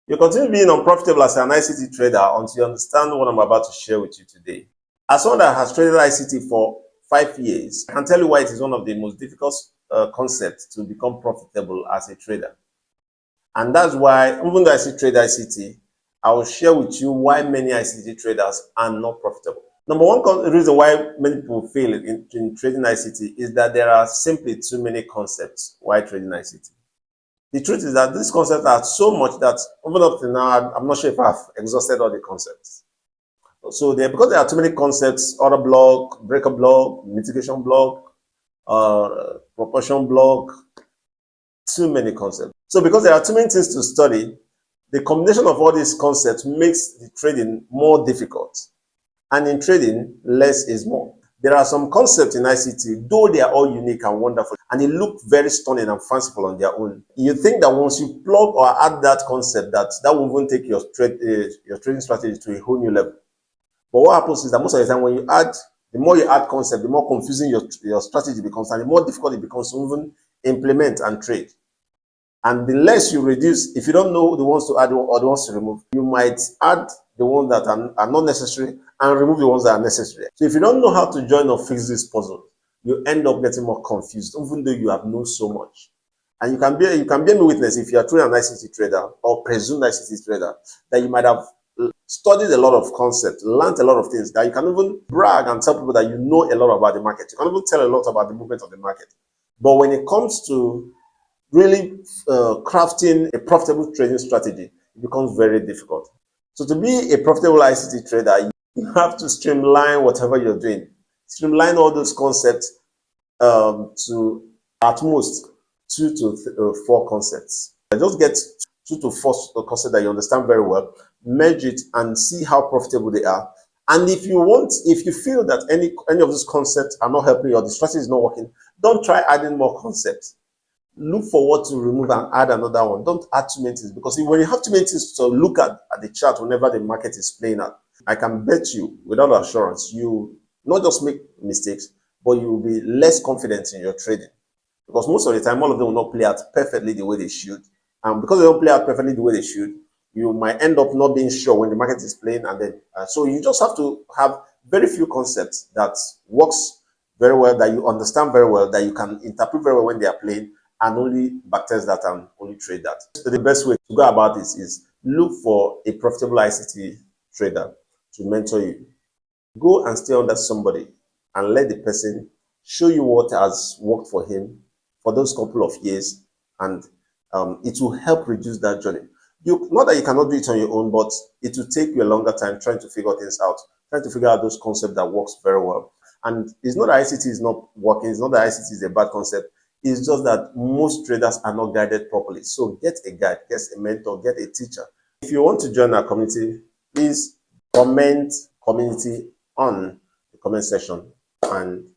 You continue being unprofitable as an ICT trader until you understand what I'm about to share with you today. As someone that has traded ICT for 5 years, I can tell you why it is one of the most difficult concepts to become profitable as a trader. And that's why, even though I still trade ICT, I will share with you why many ICT traders are not profitable. Number one reason why many people fail in trading ICT is that there are simply too many concepts while trading ICT. The truth is that these concepts are so much that even up to now, I'm not sure if I've exhausted all the concepts. So because there are too many concepts, order block, breaker block, mitigation block, proportion block, too many concepts. So because there are too many things to study, the combination of all these concepts makes the trading more difficult. And in trading, less is more. There are some concepts in ICT, though they are all unique and wonderful, and they look very stunning and fanciful on their own. You think that once you plug or add that concept, that will even take your trading strategy to a whole new level. But what happens is that most of the time when you add, the more you add concept, the more confusing your strategy becomes, and the more difficult it becomes to even implement and trade. And the less you reduce, if you don't know the ones to add or the ones to remove, you might add the ones that are not necessary and remove the ones that are necessary. So if you don't know how to join or fix this puzzle, you end up getting more confused, even though you have known so much. And you can be a witness if you are truly an ICT trader or presumed ICT trader, that you might have studied a lot of concepts, learned a lot of things, that you can even brag and tell people that you know a lot about the market. You can even tell a lot about the movement of the market. But when it comes to really crafting a profitable trading strategy, it becomes very difficult. So to be a profitable ICT trader, you have to streamline whatever you're doing. Streamline all those concepts to at most 2 to 4 concepts. Just get 2 to 4 concepts that you understand very well, merge it and see how profitable they are. And if you feel that any of these concepts are not helping you or the strategy is not working, don't try adding more concepts. Look for what to remove and add another one. Don't add too many things, because when you have too many things to look at the chart whenever the market is playing out, I can bet you without assurance, you not just make mistakes, but you will be less confident in your trading. Because most of the time, all of them will not play out perfectly the way they should. And because they don't play out perfectly the way they should, you might end up not being sure when the market is playing. And then, so you just have to have very few concepts that works very well, that you understand very well, that you can interpret very well when they are playing, and only backtest that and only trade that. So the best way to go about this is look for a profitable ICT trader to mentor you. Go and stay under somebody and let the person show you what has worked for him for those couple of years, and it will help reduce that journey. Not that you cannot do it on your own, but it will take you a longer time trying to figure things out, trying to figure out those concepts that works very well. And it's not that ICT is not working, it's not that ICT is a bad concept. It's just that most traders are not guided properly. So get a guide, get a mentor, get a teacher. If you want to join our community, please comment community on the comment section and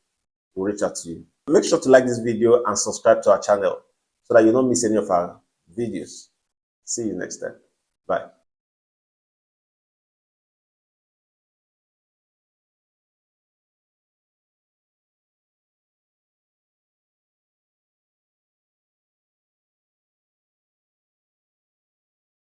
we'll reach out to you. Make sure to like this video and subscribe to our channel so that you don't miss any of our videos. See you next time. Bye.